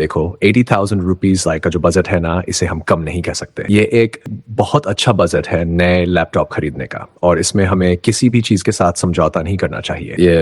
देखो 80,000 रुपीज का जो बजट है ना, इसे हम कम नहीं कह सकते। ये एक बहुत अच्छा बजट है नए लैपटॉप खरीदने का, और इसमें हमें किसी भी चीज के साथ समझौता नहीं करना चाहिए। ये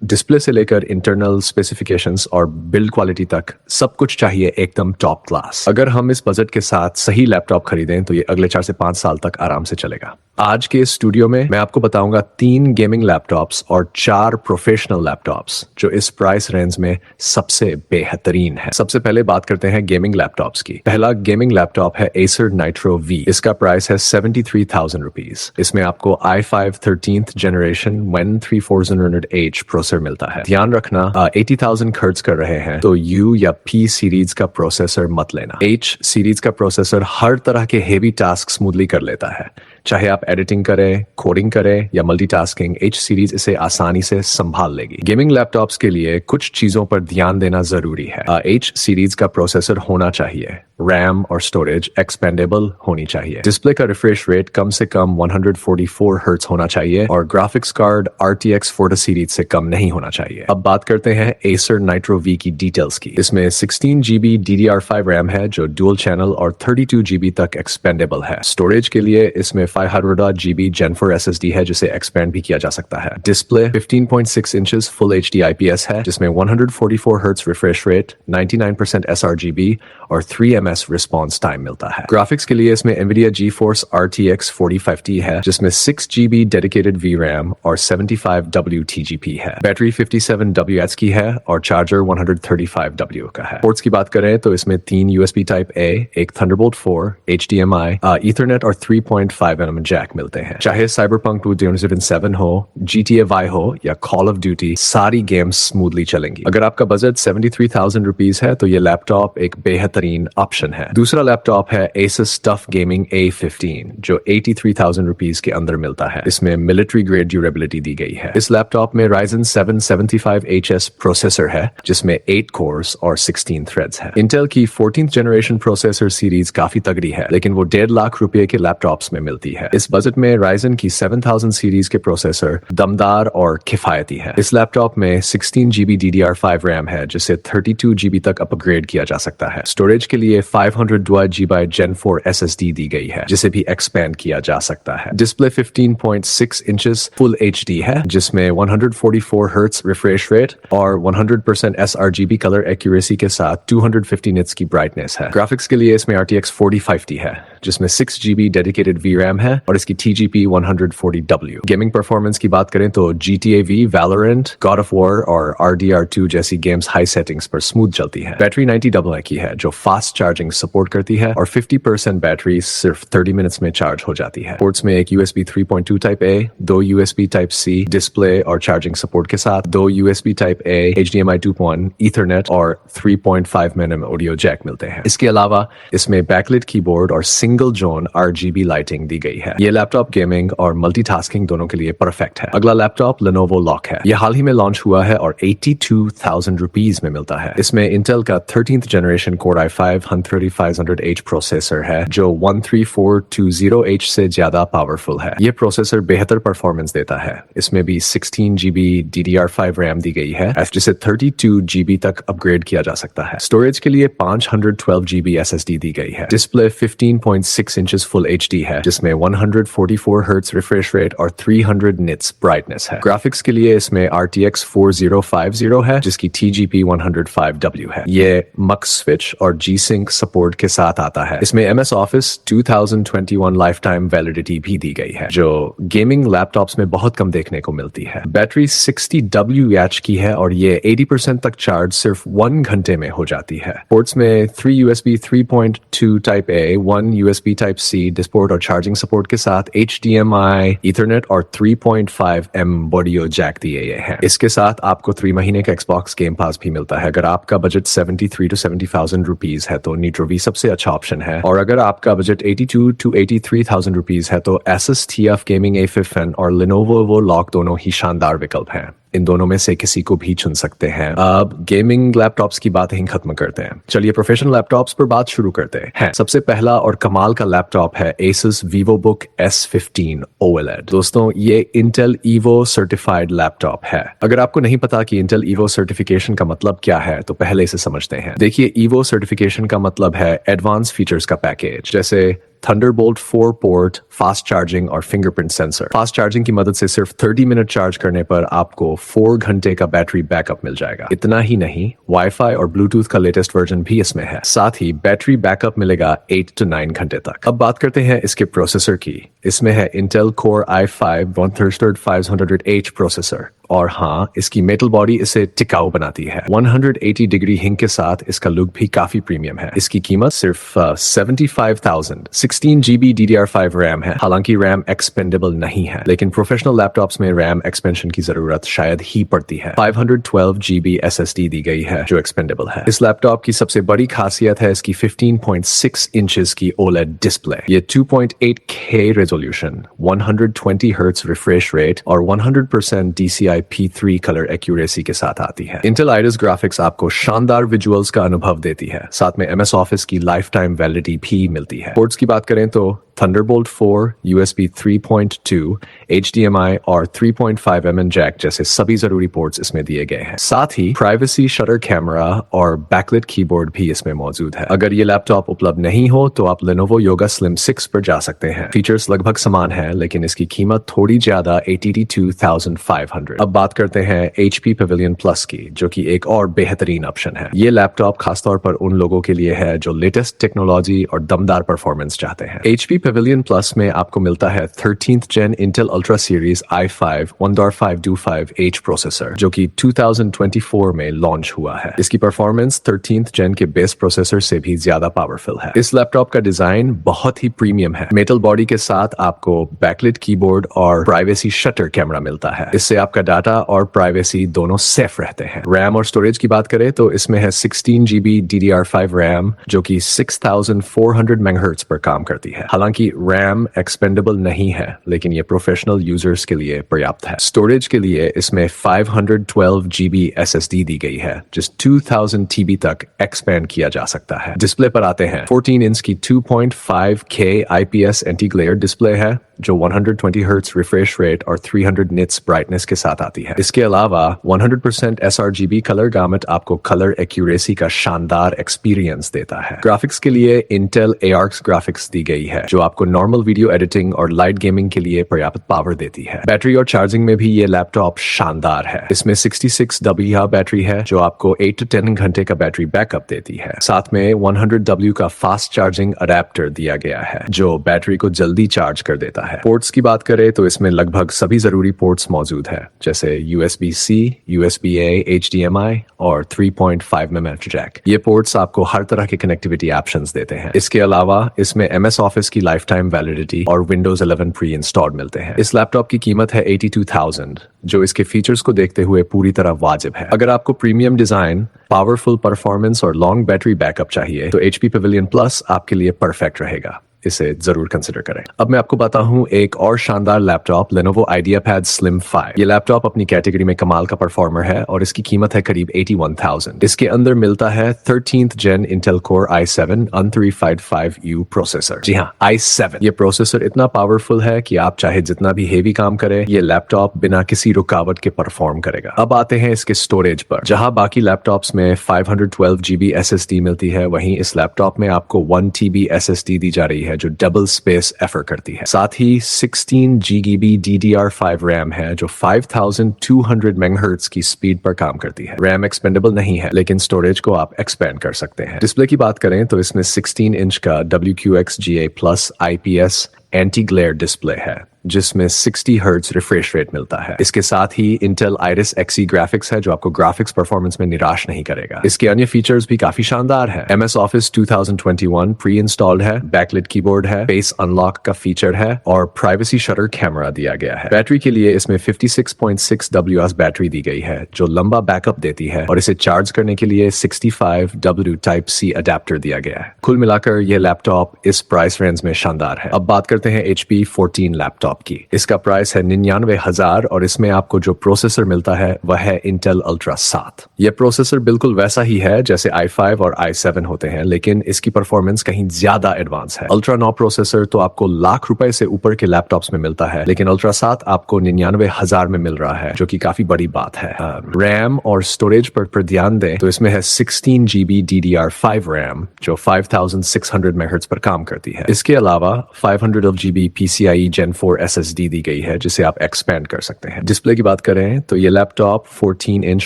डिस्प्ले से लेकर इंटरनल स्पेसिफिकेशंस और बिल्ड क्वालिटी तक सब कुछ चाहिए एकदम टॉप क्लास। अगर हम इस बजट के साथ सही लैपटॉप खरीदें तो ये अगले 4 से 5 साल तक आराम से चलेगा। आज के स्टूडियो में मैं आपको बताऊंगा 3 गेमिंग लैपटॉप्स और 4 प्रोफेशनल लैपटॉप्स जो इस प्राइस रेंज में सबसे बेहतरीन है। सबसे पहले बात करते हैं गेमिंग लैपटॉप्स की। पहला गेमिंग लैपटॉप है Acer Nitro V। इसका प्राइस है 73,000 रुपीज। इसमें आपको i5 13th generation Wen 3400H processor मिलता है। ध्यान रखना 80,000 खर्च कर रहे हैं तो U या P सीरीज का प्रोसेसर मत लेना। H सीरीज का प्रोसेसर हर तरह के हेवी टास्क स्मूथली कर लेता है। चाहे आप एडिटिंग करें, कोडिंग करें या मल्टीटास्किंग, H सीरीज इसे आसानी से संभाल लेगी। गेमिंग लैपटॉप्स के लिए कुछ चीजों पर ध्यान देना जरूरी है। H सीरीज का प्रोसेसर होना चाहिए, रैम और स्टोरेज एक्सपेंडेबल होनी चाहिए, डिस्प्ले का रिफ्रेश रेट कम से कम 144 हर्ट्ज होना चाहिए और ग्राफिक्स कार्ड RTX 40 सीरीज से कम नहीं होना चाहिए। अब बात करते हैं Acer Nitro V की डिटेल्स की। इसमें 16 GB DDR5 रैम है जो डुअल चैनल और 32 GB तक एक्सपेंडेबल है। स्टोरेज के लिए इसमें 500 GB Gen 4 SSD है जिसे एक्सपेंड भी किया जा सकता है। Display 15.6 inches full HD IPS है जिसमें 144 हर्ट्ज रिफ्रेश रेट, 99% sRGB और 3ms रिस्पॉन्स टाइम मिलता है। ग्राफिक्स के लिए इसमें NVIDIA GeForce RTX 4050 है जिसमें 6 GB डेडिकेटेड VRAM और 75W TGP है। बैटरी 57W की है और चार्जर 135W का है। पोर्ट्स की बात करें तो इसमें 3 USB Type A, एक Thunderbolt 4, HDMI, Ethernet और 3.5mm जैक मिलते हैं। चाहे Cyberpunk 2077 हो, GTA Y हो या Call of Duty, सारी गेम्स स्मूथली चलेंगी। अगर आपका बजट 73,000 रुपीज है तो ये लैपटॉप एक बेहतरीन ऑप्शन है। दूसरा लैपटॉप है Asus TUF Gaming A15 जो 83,000 रुपीज के अंदर मिलता है। इसमें मिलिट्री ग्रेड ड्यूरेबिलिटी दी गई है। इस लैपटॉप में Ryzen 7 75HS प्रोसेसर है जिसमें 8 कोर्स और 16 थ्रेड्स है। इंटेल की 14th जनरेशन प्रोसेसर सीरीज काफी तगड़ी है लेकिन वो 1.5 लाख रुपए के लैपटॉप्स में मिलती है। इस बजट में Ryzen की 7000 सीरीज के प्रोसेसर दमदार और किफायती है। इस लैपटॉप में 16 GB DDR5 रैम है जिसे 32 GB तक अपग्रेड किया जा सकता है। स्टोरेज के लिए 512 GB Gen 4 SSD दी गई है जिसे भी एक्सपेंड किया जा सकता है। डिस्प्ले 15.6 इंचेस फुल HD है जिसमें 144 हर्ट्ज रिफ्रेश रेट और 100% sRGB कलर एक्यूरेसी के साथ 250 निट्स की ब्राइटनेस है। ग्राफिक्स के लिए इसमें RTX 4050 है जिसमें 6 GB डेडिकेटेड VRAM है और इसकी TGP 140W। गेमिंग परफॉर्मेंस की बात करें तो GTA V, Valorant, God of War और RDR2 जैसी गेम्स हाई सेटिंग्स पर स्मूथ चलती है। बैटरी 90AA की है जो फास्ट चार्जिंग सपोर्ट करती है और 50% बैटरी सिर्फ 30 मिनट्स में चार्ज हो जाती है। पोर्ट्स में एक USB 3.2 Type A, 2 USB Type C, display और चार्जिंग सपोर्ट के साथ 2 USB Type A, HDMI 2.1, Ethernet और 3.5mm ऑडियो जैक मिलते हैं। इसके अलावा इसमें बैकलिट कीबोर्ड और सिंगल जोन RGB लाइटिंग दी गई है। ये लैपटॉप गेमिंग और मल्टीटास्किंग दोनों के लिए परफेक्ट है। अगला लैपटॉप Lenovo Lock है। यह हाल ही में लॉन्च हुआ है और 82,000 रुपीज में मिलता है। इसमें इंटेल का 13th generation Core i5 13500H processor है जो 13420H से ज्यादा पावरफुल है। ये प्रोसेसर बेहतर परफॉर्मेंस देता है। इसमें भी 16 GB DDR5 रैम दी गई है जिसे 32 GB तक अपग्रेड किया जा सकता है। स्टोरेज के लिए 512 GB SSD दी गई है। डिस्प्ले 15.6 इंचेस फुल HD है जिसमें 144 हर्ट्ज रिफ्रेश रेट और 300 निट्स ब्राइटनेस है। ग्राफिक्स के लिए इसमें RTX 4050 है जिसकी TGP 105W है। ये Mux Switch और G-Sync सपोर्ट के साथ आता है। इसमें MS Office 2021 life time validity भी दी गई है जो गेमिंग लैपटॉप्स में बहुत कम देखने को मिलती है। बैटरी 60W की है और ये 80% तक चार्ज सिर्फ 1 घंटे में हो जाती है। पोर्ट्स में 3 USB 3.2 Type A, 1 USB Type C डिस्पोर्ट और चार्जिंग सपोर्ट के साथ HDMI, Ethernet और 3.5mm ऑडियो जैक दिए गए हैं। इसके साथ आपको 3 महीने का Xbox Game Pass भी मिलता है। अगर आपका बजट 73 to 70,000 रुपीज है तो Nitro V सबसे अच्छा ऑप्शन है और अगर आपका बजट 82 to 83,000 रुपीज है तो Asus TUF Gaming A15 और Lenovo Lock दोनों ही शानदार विकल्प हैं। इन दोनों में से किसी को भी चुन सकते हैं। अब गेमिंग लैपटॉप्स की बात ही खत्म करते हैं, चलिए प्रोफेशनल लैपटॉप्स पर बात शुरू करते हैं। सबसे पहला और कमाल का लैपटॉप है Asus VivoBook S15 OLED। दोस्तों ये Intel Evo सर्टिफाइड लैपटॉप है। अगर आपको नहीं पता कि Intel Evo सर्टिफिकेशन का मतलब क्या है तो पहले इसे समझते हैं। देखिए Evo सर्टिफिकेशन का मतलब है एडवांस फीचर्स का पैकेज, जैसे थंडरबोल्ट 4 पोर्ट, फास्ट चार्जिंग और फिंगरप्रिंट सेंसर। फास्ट चार्जिंग की मदद से सिर्फ 30 मिनट चार्ज करने पर आपको 4 घंटे का बैटरी बैकअप मिल जाएगा। इतना ही नहीं, वाईफाई और ब्लूटूथ का लेटेस्ट वर्जन भी इसमें है। साथ ही बैटरी बैकअप मिलेगा 8 to 9 घंटे तक। अब बात करते हैं इसके प्रोसेसर की। इसमें है Intel Core i5 13500H processor, और हाँ, इसकी मेटल बॉडी इसे टिकाऊ बनाती है। 180 डिग्री हिंग के साथ इसका लुक भी काफी प्रीमियम है। इसकी कीमत सिर्फ 75,000। 16 GB DDR5 रैम है। हालांकि रैम एक्सपेंडेबल नहीं है, लेकिन प्रोफेशनल लैपटॉप्स में रैम एक्सपेंशन की जरूरत शायद ही पड़ती है। 512 GB SSD दी गई है जो एक्सपेंडेबल है। इस लैपटॉप की सबसे बड़ी खासियत है इसकी 15.6 इंचेस की OLED डिस्प्ले। ये 2.8K resolution, 120 hertz refresh rate और 100% DCI P3 कलर एक्यूरेसी के साथ आती है। Intel Iris ग्राफिक्स आपको शानदार विजुअल्स का अनुभव देती है। साथ में MS Office की लाइफ टाइम वैलिडिटी भी मिलती है। पोर्ट्स की बात करें तो Thunderbolt 4, USB 3.2, HDMI और 3.5mm जैक जैसे सभी जरूरी पोर्ट्स इसमें दिए गए हैं। साथ ही प्राइवेसी शटर कैमरा और बैकलिट कीबोर्ड भी इसमें मौजूद है। अगर ये लैपटॉप उपलब्ध नहीं हो तो आप Lenovo Yoga Slim 6 पर जा सकते हैं। फीचर्स लगभग समान है, लेकिन इसकी कीमत थोड़ी ज्यादा 82,500। अब बात करते हैं HP Pavilion Plus की, जो कि एक और बेहतरीन ऑप्शन है। ये लैपटॉप खासतौर पर उन लोगों के लिए है जो लेटेस्ट टेक्नोलॉजी और दमदार परफॉर्मेंस चाहते हैं। HP Pavilion Plus में आपको मिलता है 13th Gen Intel Ultra Series i5 1.525H processor, जो कि 2024 में लॉन्च हुआ है। इसकी परफॉर्मेंस 13th Gen के बेस प्रोसेसर से भी ज्यादा पावरफुल है। इस लैपटॉप का डिजाइन बहुत ही प्रीमियम है। मेटल बॉडी के साथ आपको बैकलिट कीबोर्ड और प्राइवेसी शटर कैमरा मिलता है। इससे आपका डाटा और प्राइवेसी दोनों सेफ रहते हैं। रैम और स्टोरेज की बात करें तो इसमें है 16 GB DDR5 रैम, जो कि 6400 MHz पर काम करती है। हालांकि रैम एक्सपेंडेबल नहीं है, लेकिन ये प्रोफेशनल यूजर्स के लिए पर्याप्त है। स्टोरेज के लिए इसमें 512 GB SSD दी गई है, जिस 2000 TB तक एक्सपेंड किया जा सकता है। डिस्प्ले पर आते हैं। 14 इंच की 2.5K IPS anti glare display है, जो 120 हर्ट्ज रिफ्रेश रेट और 300 निट्स ब्राइटनेस के साथ आती है। इसके अलावा 100% sRGB कलर गामेट आपको कलर एक्यूरेसी का शानदार एक्सपीरियंस देता है। ग्राफिक्स के लिए Intel ARX ग्राफिक्स दी गई है, जो आपको नॉर्मल वीडियो एडिटिंग और लाइट गेमिंग के लिए पर्याप्त पावर देती है। बैटरी और चार्जिंग में भी ये लैपटॉप शानदार है। इसमें 66 WH बैटरी है, जो आपको 8 to 10 घंटे का बैटरी बैकअप देती है। साथ में 100 W का फास्ट चार्जिंग अडेप्टर दिया गया है, जो बैटरी को जल्दी चार्ज कर देता है। पोर्ट्स की बात करें तो इसमें लगभग सभी जरूरी पोर्ट्स मौजूद है, जैसे USB-C, USB-A, HDMI और 3.5mm जैक। ये पोर्ट्स आपको हर तरह के कनेक्टिविटी ऑप्शंस देते हैं। इसके अलावा इसमें MS Office की लाइफ टाइम वैलिडिटी और Windows 11 प्री इंस्टॉल्ड मिलते हैं। इस लैपटॉप की कीमत है 82,000, जो इसके फीचर्स को देखते हुए पूरी तरह वाजिब है। अगर आपको प्रीमियम डिजाइन, पावरफुल परफॉर्मेंस और लॉन्ग बैटरी बैकअप चाहिए तो HP Pavilion Plus आपके लिए परफेक्ट रहेगा। इसे जरूर कंसिडर करें। अब मैं आपको बताता हूं एक और शानदार लैपटॉप, Lenovo IdeaPad Slim 5। ये लैपटॉप अपनी कैटेगरी में कमाल का परफॉर्मर है और इसकी कीमत है करीब 81,000। इसके अंदर मिलता है 13th Gen Intel Core i7 13555U processor. जी हाँ, i7। ये प्रोसेसर इतना पावरफुल है कि आप चाहे जितना भी हेवी काम करें, ये लैपटॉप बिना किसी रुकावट के परफॉर्म करेगा। अब आते हैं इसके स्टोरेज पर। जहां बाकी लैपटॉप्स में 512 GB SSD मिलती है, वहीं इस लैपटॉप में आपको 1 TB SSD दी जा रही है, जो डबल स्पेस एफर करती है। साथ ही 16 GB DDR5 रैम है, जो 5200 MHz की स्पीड पर काम करती है। रैम एक्सपेंडेबल नहीं है, लेकिन स्टोरेज को आप एक्सपेंड कर सकते हैं। डिस्प्ले की बात करें तो इसमें 16 इंच का WQXGA+ IPS anti glare display है, जिसमें 60 हर्ट्ज रिफ्रेश रेट मिलता है। इसके साथ ही Intel Iris Xe ग्राफिक्स है, जो आपको ग्राफिक्स परफॉर्मेंस में निराश नहीं करेगा। इसके अन्य फीचर्स भी काफी शानदार है। MS Office 2021 प्री इंस्टॉल्ड है, बैकलिट कीबोर्ड है, फेस अनलॉक का फीचर है और प्राइवेसी शटर कैमरा दिया गया है। बैटरी के लिए इसमें 56.6 WH बैटरी दी गई है, जो लंबा बैकअप देती है, और इसे चार्ज करने के लिए 65 W Type C अडेप्टर दिया गया है। कुल मिलाकर यह लैपटॉप इस प्राइस रेंज में शानदार है। अब बात करते हैं HP 14 लैपटॉप की। इसका प्राइस है 99,000 और इसमें आपको जो प्रोसेसर मिलता है वह है Intel Ultra 7। यह प्रोसेसर बिल्कुल वैसा ही है जैसे i5 और i7 होते हैं, लेकिन इसकी परफॉर्मेंस कहीं ज्यादा एडवांस है। Ultra 9 प्रोसेसर तो आपको लाख रुपए से ऊपर के लैपटॉप्स में मिलता है, लेकिन Ultra 7 आपको 99,000 में मिल रहा है, जो कि काफी बड़ी बात है। रैम और स्टोरेज पर ध्यान दें तो इसमें है 16 GB DDR5 रैम जो 5600 MHz पर काम करती है। इसके अलावा 512 GB PCIe Gen 4 SSD दी गई है जिसे आप एक्सपेंड कर सकते हैं। डिस्प्ले की बात करें तो ये laptop 14 inch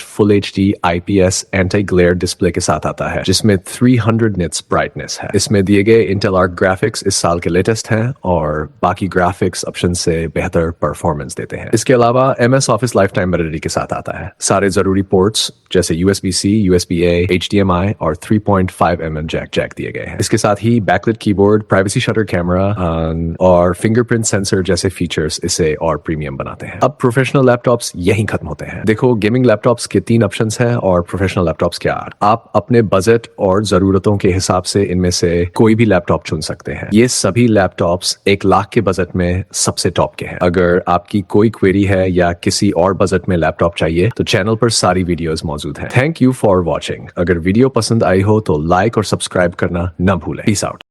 full HD IPS anti glare display के साथ आता है जिसमें 300 निट्स ब्राइटनेस है। इसमें दिए गए Intel Arc ग्राफिक्स इस साल के लेटेस्ट हैं और बाकी ग्राफिक्स ऑप्शन से बेहतर परफॉर्मेंस देते हैं। इसके अलावा MS Office life time validity के साथ आता है। सारे जरूरी पोर्ट्स जैसे USB-C, USB-A, HDMI और 3.5mm जैक दिए गए हैं। इसके साथ ही backlit keyboard, privacy shutter camera और फिंगरप्रिंट सेंसर जैसे फीचर्स इसे और प्रीमियम बनाते हैं। अब प्रोफेशनल लैपटॉप्स यहीं खत्म होते हैं। देखो, गेमिंग लैपटॉप्स के 3 ऑप्शंस हैं और प्रोफेशनल लैपटॉप्स के 8। आप अपने बजट और जरूरतों के हिसाब से इनमें से कोई भी लैपटॉप चुन सकते हैं। ये सभी लैपटॉप्स 1 लाख के बजट में सबसे टॉप के हैं। अगर आपकी कोई क्वेरी है या किसी और बजट में लैपटॉप चाहिए तो चैनल पर सारी वीडियोस मौजूद हैं। Thank you for watching. अगर वीडियो पसंद आई हो तो लाइक और सब्सक्राइब करना न भूलें। Peace out.